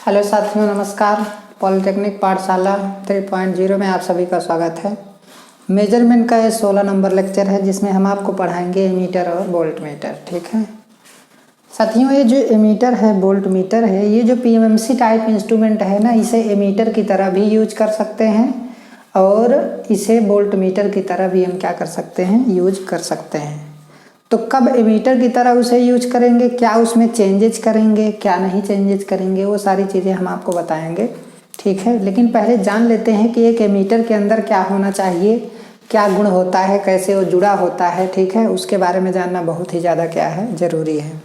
Hello साथियों, नमस्कार। Polytechnic पाठशाला 3.0 में आप सभी का स्वागत है। मेजरमेंट का ये 16 नंबर लेक्चर है जिसमें हम आपको पढ़ाएंगे एमीटर और वोल्ट मीटर। ठीक है साथियों, ये जो एमीटर है, वोल्ट मीटर है, ये जो पीएमएमसी टाइप इंस्ट्रूमेंट है ना, इसे एमीटर की तरह भी यूज कर सकते हैं और इसे वोल्ट मीटर की तरह भी हम क्या कर सकते हैं, यूज कर सकते हैं। तो कब एमीटर की तरह उसे यूज करेंगे, क्या उसमें चेंजेज करेंगे, क्या नहीं चेंजेज करेंगे, वो सारी चीज़ें हम आपको बताएंगे। ठीक है, लेकिन पहले जान लेते हैं कि एक एमीटर के अंदर क्या होना चाहिए, क्या गुण होता है, कैसे वो जुड़ा होता है। ठीक है, उसके बारे में जानना बहुत ही ज़्यादा क्या है, ज़रूरी है।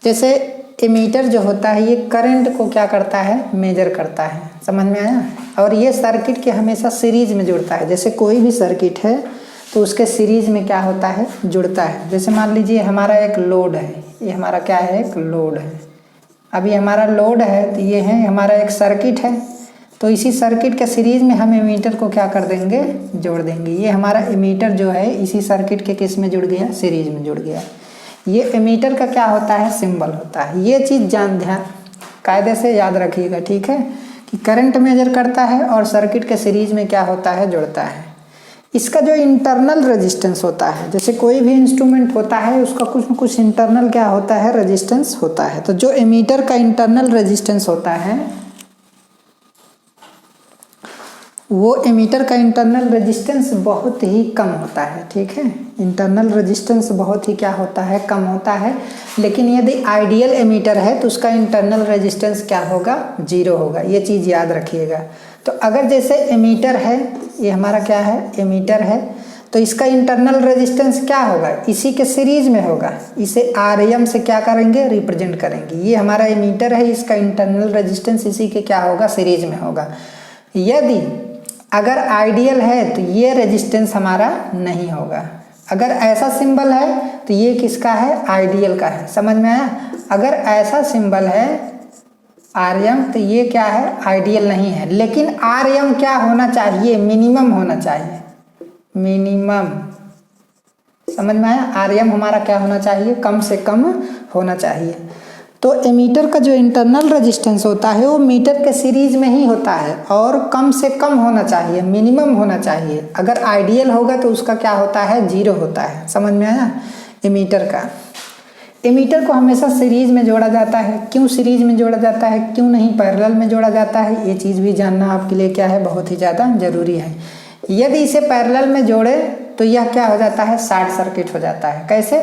जैसे एमीटर जो होता है ये करंट को क्या करता है, मेजर करता है। समझ में आया। और ये सर्किट के हमेशा सीरीज में जुड़ता है। जैसे कोई भी सर्किट है तो उसके सीरीज में क्या होता है, जुड़ता है। जैसे मान लीजिए हमारा एक लोड है, ये हमारा क्या है, एक लोड है। अभी हमारा लोड है तो ये है हमारा एक सर्किट है, तो इसी सर्किट के सीरीज में हम एमीटर को क्या कर देंगे, जोड़ देंगे। ये हमारा एमीटर जो है इसी सर्किट के किस में जुड़ गया, सीरीज में जुड़ गया। ये एमीटर का क्या होता है, सिंबल होता है। ये चीज़ ध्यान कायदे से याद रखिएगा। ठीक है, कि करंट मेजर करता है और सर्किट के सीरीज में क्या होता है, जुड़ता है। इसका जो इंटरनल रेजिस्टेंस होता है, जैसे कोई भी इंस्ट्रूमेंट होता है उसका कुछ न कुछ इंटरनल क्या होता है, रेजिस्टेंस होता है। तो जो एमीटर का इंटरनल रेजिस्टेंस होता है, वो एमीटर का इंटरनल रेजिस्टेंस बहुत ही कम होता है। ठीक है, इंटरनल रेजिस्टेंस बहुत ही क्या होता है, कम होता है। लेकिन यदि आइडियल एमीटर है तो उसका इंटरनल रेजिस्टेंस क्या होगा, 0 होगा। ये चीज़ याद रखिएगा। तो अगर जैसे एमीटर है, ये हमारा क्या है, एमीटर है, तो इसका इंटरनल रेजिस्टेंस क्या होगा, इसी के सीरीज में होगा। इसे आरएम से क्या करेंगे, रिप्रेजेंट करेंगे। ये हमारा एमीटर है, इसका इंटरनल रेजिस्टेंस इसी के क्या होगा, सीरीज में होगा। यदि अगर आइडियल है तो ये रेजिस्टेंस हमारा नहीं होगा। अगर ऐसा सिंबल है तो ये किसका है, आइडियल का है। समझ में आया। अगर ऐसा सिंबल है आरएम तो ये क्या है, आइडियल नहीं है। लेकिन आरएम क्या होना चाहिए, मिनिमम होना चाहिए, मिनिमम। समझ में आया। आरएम हमारा क्या होना चाहिए, कम से कम होना चाहिए। तो एमीटर का जो इंटरनल रेजिस्टेंस होता है वो मीटर के सीरीज में ही होता है और कम से कम होना चाहिए, मिनिमम होना चाहिए। अगर आइडियल होगा तो उसका क्या होता है, 0 होता है। समझ में आया। एमीटर का, एमीटर को हमेशा सीरीज में जोड़ा जाता है। क्यों सीरीज में जोड़ा जाता है, क्यों नहीं पैरेलल में जोड़ा जाता है, ये चीज़ भी जानना आपके लिए क्या है, बहुत ही ज़्यादा ज़रूरी है। यदि इसे पैरेलल में जोड़े तो यह क्या हो जाता है, शॉर्ट सर्किट हो जाता है। कैसे,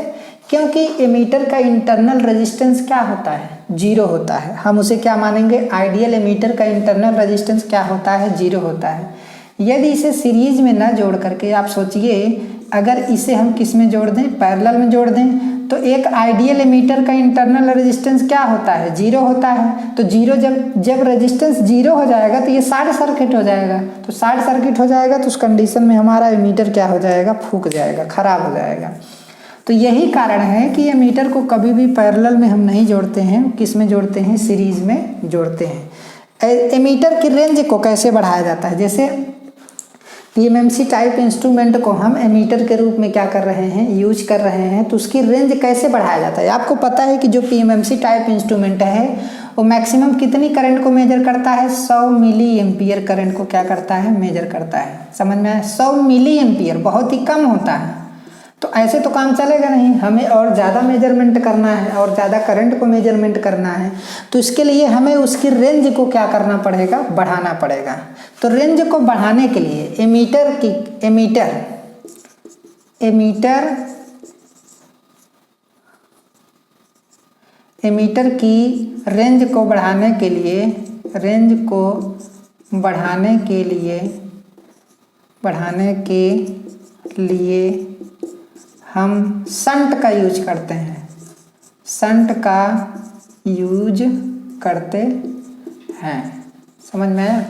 क्योंकि एमीटर का इंटरनल रेजिस्टेंस क्या होता है, 0 होता है। हम उसे क्या मानेंगे, आइडियल एमीटर का इंटरनल रेजिस्टेंस क्या होता है, 0 होता है। यदि इसे सीरीज में ना जोड़ करके, आप सोचिए अगर इसे हम किस में जोड़ दें, पैरेलल में जोड़ दें, तो एक आइडियल एमीटर का इंटरनल रेजिस्टेंस क्या होता है, 0 होता है। तो 0 जब रेजिस्टेंस 0 हो जाएगा तो ये शॉर्ट सर्किट हो जाएगा। तो शॉर्ट सर्किट हो जाएगा तो उस कंडीशन में हमारा एमीटर क्या हो जाएगा, फूक जाएगा, खराब हो जाएगा। तो यही कारण है कि एमीटर को कभी भी पैरेलल में हम नहीं जोड़ते हैं, किस में जोड़ते हैं, सीरीज में जोड़ते हैं। एमीटर की रेंज को कैसे बढ़ाया जाता है, जैसे पीएमएमसी टाइप इंस्ट्रूमेंट को हम एमीटर के रूप में क्या कर रहे हैं, यूज कर रहे हैं, तो उसकी रेंज कैसे बढ़ाया जाता है। आपको पता है कि जो पीएमएमसी टाइप इंस्ट्रूमेंट है वो मैक्सिमम कितनी करंट को मेजर करता है, 100 मिली एम्पियर करंट को क्या करता है, मेजर करता है। समझ में आया। 100 मिली एम्पियर बहुत ही कम होता है। तो ऐसे तो काम चलेगा नहीं, हमें और ज़्यादा मेजरमेंट करना है और ज़्यादा करंट को मेजरमेंट करना है। तो इसके लिए हमें उसकी रेंज को क्या करना पड़ेगा, बढ़ाना पड़ेगा। तो रेंज को बढ़ाने के लिए एमीटर की रेंज को बढ़ाने के लिए हम शंट का यूज करते हैं, शंट का यूज करते हैं। समझ में आया।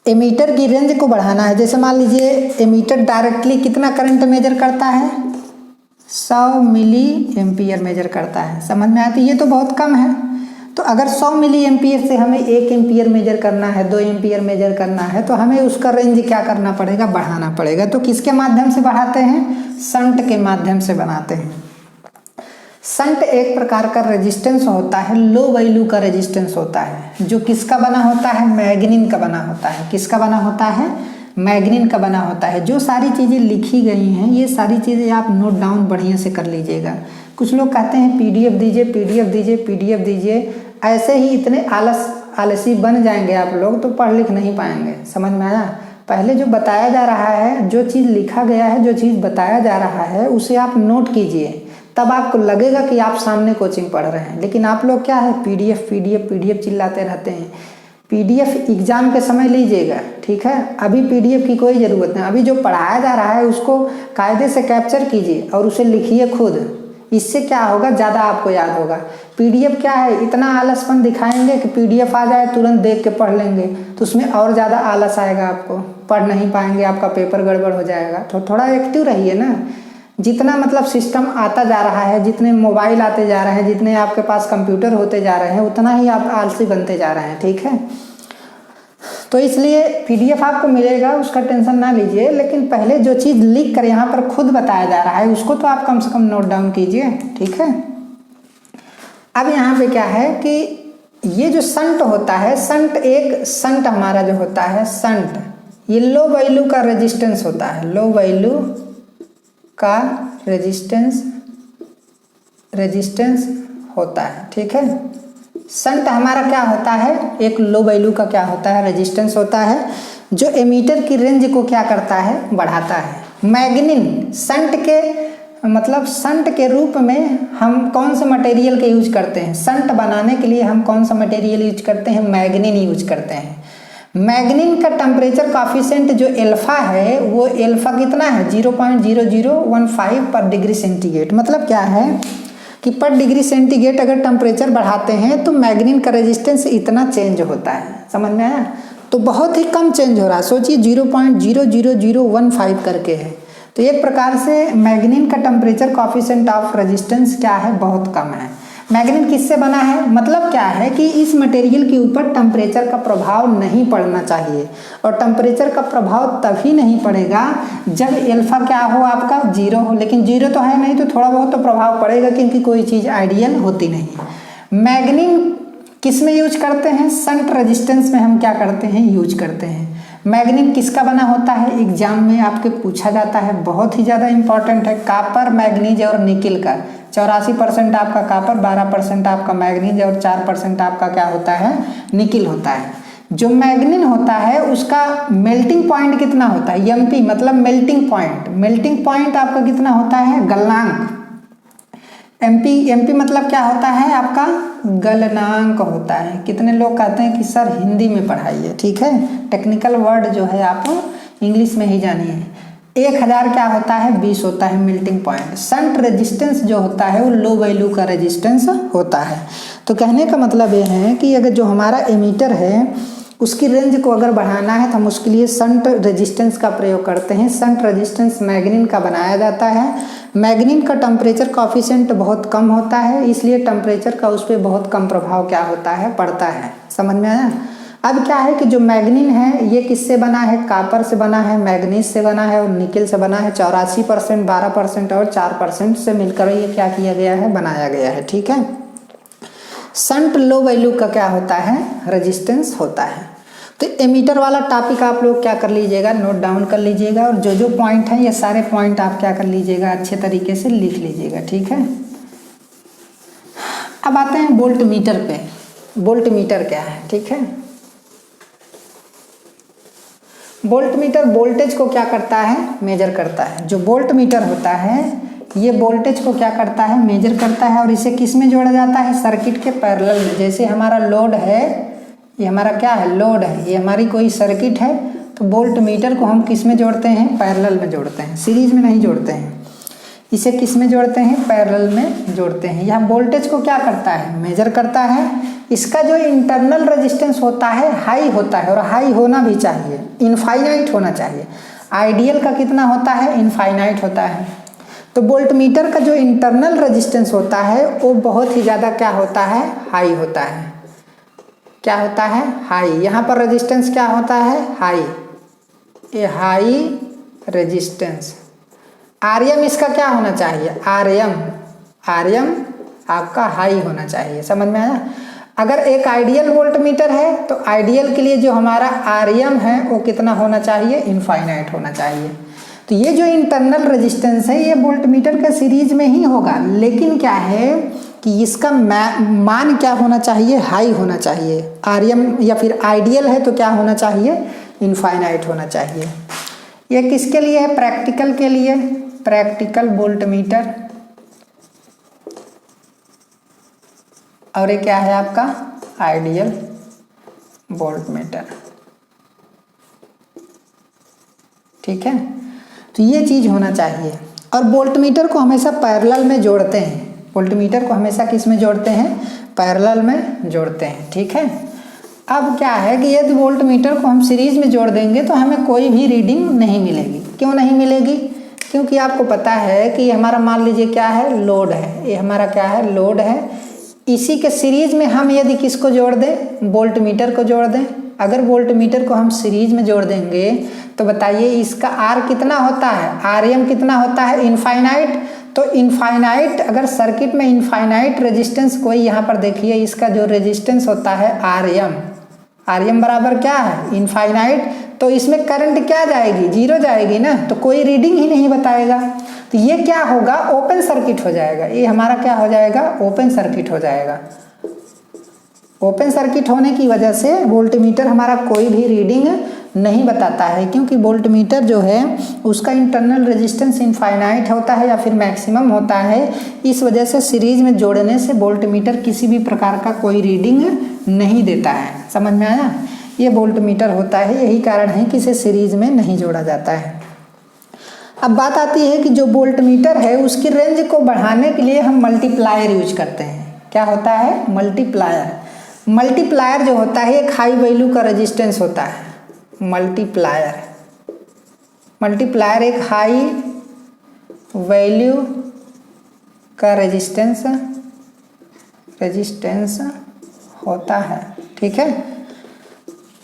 एमीटर की रेंज को बढ़ाना है। जैसे मान लीजिए एमीटर डायरेक्टली कितना करंट मेजर करता है, 100 मिली एम्पियर मेजर करता है। समझ में आती, ये तो बहुत कम है। तो अगर 100 मिली एम्पियर से हमें 1 एम्पियर मेजर करना है, 2 एम्पियर मेजर करना है, तो हमें उसका रेंज क्या करना पड़ेगा, बढ़ाना पड़ेगा। तो किसके माध्यम से बढ़ाते हैं, शंट के माध्यम से बनाते हैं। संट एक प्रकार का रेजिस्टेंस होता है, लो वैल्यू का रेजिस्टेंस होता है, जो किसका बना होता है, मैग्नीन का बना होता है। किसका बना होता है, मैग्नीन का बना होता है। जो सारी चीज़ें लिखी गई हैं ये सारी चीज़ें आप नोट डाउन बढ़िया से कर लीजिएगा। कुछ लोग कहते हैं पीडीएफ दीजिए, पीडीएफ दीजिए, पीडीएफ दीजिए, ऐसे ही इतने आलसी बन जाएंगे आप लोग तो पढ़ लिख नहीं पाएंगे। समझ में आया? पहले जो बताया जा रहा है, जो चीज़ लिखा गया है, जो चीज़ बताया जा रहा है उसे आप नोट कीजिए, तब आपको लगेगा कि आप सामने कोचिंग पढ़ रहे हैं। लेकिन आप लोग क्या है, पीडीएफ पीडीएफ पीडीएफ चिल्लाते रहते हैं। पीडीएफ एग्जाम के समय लीजिएगा, ठीक है। अभी पीडीएफ की कोई ज़रूरत नहीं। अभी जो पढ़ाया जा रहा है उसको कायदे से कैप्चर कीजिए और उसे लिखिए खुद। इससे क्या होगा, ज़्यादा आपको याद होगा। पीडीएफ क्या है, इतना आलसपन दिखाएंगे कि पीडीएफ आ जाए तुरंत देख के पढ़ लेंगे, तो उसमें और ज़्यादा आलस आएगा, आपको पढ़ नहीं पाएंगे, आपका पेपर गड़बड़ हो जाएगा। तो थोड़ा एक्टिव रहिए ना। जितना मतलब सिस्टम आता जा रहा है, जितने मोबाइल आते जा रहे हैं, जितने आपके पास कंप्यूटर होते जा रहे हैं, उतना ही आप आलसी बनते जा रहे हैं, ठीक है। तो इसलिए पीडीएफ आपको मिलेगा, उसका टेंशन ना लीजिए। लेकिन पहले जो चीज़ लिख कर यहाँ पर खुद बताया जा रहा है उसको तो आप कम से कम नोट डाउन कीजिए, ठीक है। अब यहाँ पे क्या है कि ये जो संट होता है, संट हमारा जो होता है संट, ये लो वैल्यू का रेजिस्टेंस होता है, लो वैल्यू का रेजिस्टेंस होता है, ठीक है। संट हमारा क्या होता है, एक लो वैल्यू का क्या होता है, रेजिस्टेंस होता है, जो एमीटर की रेंज को क्या करता है, बढ़ाता है। मैग्नीन संट के रूप में हम कौन से मटेरियल के यूज करते हैं, संट बनाने के लिए हम कौन सा मटेरियल यूज करते हैं, मैग्नीन यूज करते हैं। मैग्नीन का टेम्परेचर कॉफिशिएंट जो एल्फा है, वो एल्फा कितना है, 0.0015 पर डिग्री सेंटीग्रेड। मतलब क्या है कि पर डिग्री सेंटीग्रेड अगर टेम्परेचर बढ़ाते हैं तो मैग्नीन का रेजिस्टेंस इतना चेंज होता है। समझ में आया? तो बहुत ही कम चेंज हो रहा है, सोचिए 0.00015 करके है। तो एक प्रकार से मैग्नीन का टेम्परेचर कॉफिशिएंट ऑफ रेजिस्टेंस क्या है, बहुत कम है। मैग्नीन किससे बना है, मतलब क्या है कि इस मटेरियल के ऊपर टेम्परेचर का प्रभाव नहीं पड़ना चाहिए, और टेम्परेचर का प्रभाव तभी नहीं पड़ेगा जब एल्फा क्या हो, आपका 0 हो। लेकिन 0 तो है नहीं, तो थोड़ा बहुत तो प्रभाव पड़ेगा, क्योंकि कोई चीज़ आइडियल होती नहीं। मैग्नीन किस में यूज करते हैं, संट रेजिस्टेंस में हम क्या करते हैं, यूज करते हैं। मैग्नीन किसका बना होता है, एग्जाम में आपके पूछा जाता है, बहुत ही ज़्यादा इंपॉर्टेंट है। कापर, मैग्नीज और निकिल का 84% आपका कापर, 12% आपका मैग्नीज और 4% आपका क्या होता है, निकिल होता है। जो मैग्नीन होता है उसका मेल्टिंग पॉइंट कितना होता है, एमपी मतलब मेल्टिंग पॉइंट आपका कितना होता है, गलनांक। एमपी मतलब क्या होता है, आपका गलनांक होता है। कितने लोग कहते हैं कि सर हिंदी में पढ़ाइए, ठीक है, टेक्निकल वर्ड जो है आप इंग्लिश में ही जानिए। 1000 क्या होता है, 20 होता है मेल्टिंग पॉइंट। संट रेजिस्टेंस जो होता है वो लो वैल्यू का रेजिस्टेंस होता है। तो कहने का मतलब ये है कि अगर जो हमारा एमीटर है उसकी रेंज को अगर बढ़ाना है तो हम उसके लिए संट रेजिस्टेंस का प्रयोग करते हैं। संट रेजिस्टेंस मैग्नीन का बनाया जाता है। मैग्नीन का टेम्परेचर कॉफिशिएंट बहुत कम होता है, इसलिए टेम्परेचर का उस पर बहुत कम प्रभाव क्या होता है, पड़ता है। समझ में आया? अब क्या है कि जो मैग्नीन है ये किससे बना है, कापर से बना है, मैग्नीज से बना है और निकिल से बना है। 84%, 12% और 4% से मिलकर ये क्या किया गया है, बनाया गया है, ठीक है। संट लो वैल्यू का क्या होता है, रेजिस्टेंस होता है। तो एमीटर वाला टॉपिक आप लोग क्या कर लीजिएगा, नोट डाउन कर लीजिएगा, और जो जो पॉइंट हैं ये सारे पॉइंट आप क्या कर लीजिएगा, अच्छे तरीके से लिख लीजिएगा, ठीक है। अब आते हैं वोल्ट मीटर पे। वोल्ट मीटर क्या है, ठीक है। वोल्ट मीटर वोल्टेज को क्या करता है, मेजर करता है। जो वोल्ट मीटर होता है ये वोल्टेज को क्या करता है, मेजर करता है, और इसे किस में जोड़ा जाता है, सर्किट के पैरेलल में। जैसे हमारा लोड है, ये हमारा क्या है, लोड है, ये हमारी कोई सर्किट है, तो वोल्ट मीटर को हम किस में जोड़ते हैं, पैरेलल में जोड़ते हैं, सीरीज में नहीं जोड़ते हैं। इसे किस में जोड़ते हैं, पैरेलल में जोड़ते हैं। यहाँ वोल्टेज को क्या करता है, मेजर करता है। इसका जो इंटरनल रेजिस्टेंस होता है हाई होता है, और हाई होना भी चाहिए, इनफाइनाइट होना चाहिए। आइडियल का कितना होता है, इनफाइनाइट होता है। तो वोल्ट मीटर का जो इंटरनल रेजिस्टेंस होता है वो बहुत ही ज़्यादा क्या होता है, हाई होता है। क्या होता है, हाई। यहाँ पर रेजिस्टेंस क्या होता है, हाई, ये हाई रेजिस्टेंस। आरएम इसका क्या होना चाहिए, आरएम आपका हाई होना चाहिए। समझ में आया? अगर एक आइडियल वोल्ट मीटर है तो आइडियल के लिए जो हमारा आरएम है वो कितना होना चाहिए? इनफाइनाइट होना चाहिए। तो ये जो इंटरनल रेजिस्टेंस है ये वोल्ट मीटर के सीरीज में ही होगा, लेकिन क्या है कि इसका मान क्या होना चाहिए? हाई होना चाहिए। आरएम या फिर आइडियल है तो क्या होना चाहिए? इनफाइनाइट होना चाहिए। ये किसके लिए है? प्रैक्टिकल के लिए, प्रैक्टिकल वोल्ट मीटर। और ये क्या है आपका? Ideal volt meter. ठीक है, तो ये चीज होना चाहिए। और वोल्ट मीटर को हमेशा पैरेलल में जोड़ते हैं। वोल्ट मीटर को हमेशा किस में जोड़ते हैं? पैरेलल में जोड़ते हैं। ठीक है, अब क्या है कि यदि वोल्ट मीटर को हम सीरीज में जोड़ देंगे तो हमें कोई भी रीडिंग नहीं मिलेगी। क्यों नहीं मिलेगी? क्योंकि आपको पता है कि हमारा मान लीजिए क्या है? लोड है। ये हमारा क्या है? लोड है। इसी के सीरीज में हम यदि किसको जोड़ दें? वोल्ट मीटर को जोड़ दें। अगर वोल्ट मीटर को हम सीरीज में जोड़ देंगे तो बताइए इसका आर कितना होता है? आरएम कितना होता है? इनफाइनाइट। तो इनफाइनाइट, अगर सर्किट में इनफाइनाइट रेजिस्टेंस कोई यहाँ पर देखिए, इसका जो रेजिस्टेंस होता है आरएम, आरएम बराबर क्या है? इनफाइनाइट। तो इसमें करंट क्या जाएगी? जीरो जाएगी ना, तो कोई रीडिंग ही नहीं बताएगा। तो ये क्या होगा? ओपन सर्किट हो जाएगा। ये हमारा क्या हो जाएगा? ओपन सर्किट हो जाएगा। ओपन सर्किट होने की वजह से वोल्ट मीटर हमारा कोई भी रीडिंग नहीं बताता है, क्योंकि वोल्ट मीटर जो है उसका इंटरनल रेजिस्टेंस इनफाइनाइट होता है या फिर मैक्सिमम होता है। इस वजह से सीरीज में जोड़ने से वोल्ट मीटर किसी भी प्रकार का कोई रीडिंग नहीं देता है। समझ में आया? ये वोल्ट मीटर होता है, यही कारण है कि इसे सीरीज में नहीं जोड़ा जाता है। अब बात आती है कि जो वोल्ट मीटर है उसकी रेंज को बढ़ाने के लिए हम मल्टीप्लायर यूज करते हैं। क्या होता है? मल्टीप्लायर। मल्टीप्लायर जो होता है एक हाई वैल्यू का रेजिस्टेंस होता है। मल्टीप्लायर, मल्टीप्लायर एक हाई वैल्यू का रेजिस्टेंस होता है। ठीक है,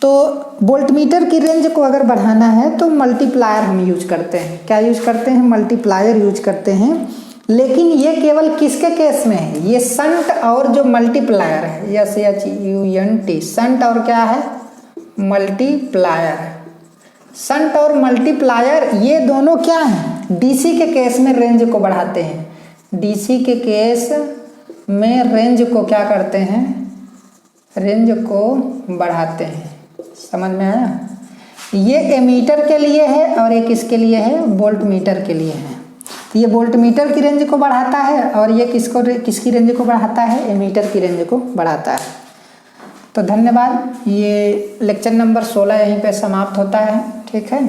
तो वोल्ट मीटर की रेंज को अगर बढ़ाना है तो मल्टीप्लायर हम यूज करते हैं। क्या यूज करते हैं? मल्टीप्लायर यूज करते हैं। लेकिन ये केवल किसके केस में है? ये शंट और जो मल्टीप्लायर है, SHUNT, शंट और क्या है? मल्टीप्लायर। शंट और मल्टीप्लायर ये दोनों क्या हैं? डीसी के केस में रेंज को बढ़ाते हैं। डीसी के केस में रेंज को क्या करते हैं? रेंज को बढ़ाते हैं। समझ में आया? ये एमीटर के लिए है और एक किसके लिए है? वोल्ट मीटर के लिए है। तो ये वोल्ट मीटर की रेंज को बढ़ाता है और ये किसकी रेंज को बढ़ाता है? एमीटर की रेंज को बढ़ाता है। तो धन्यवाद। ये लेक्चर नंबर 16 यहीं पे समाप्त होता है। ठीक है।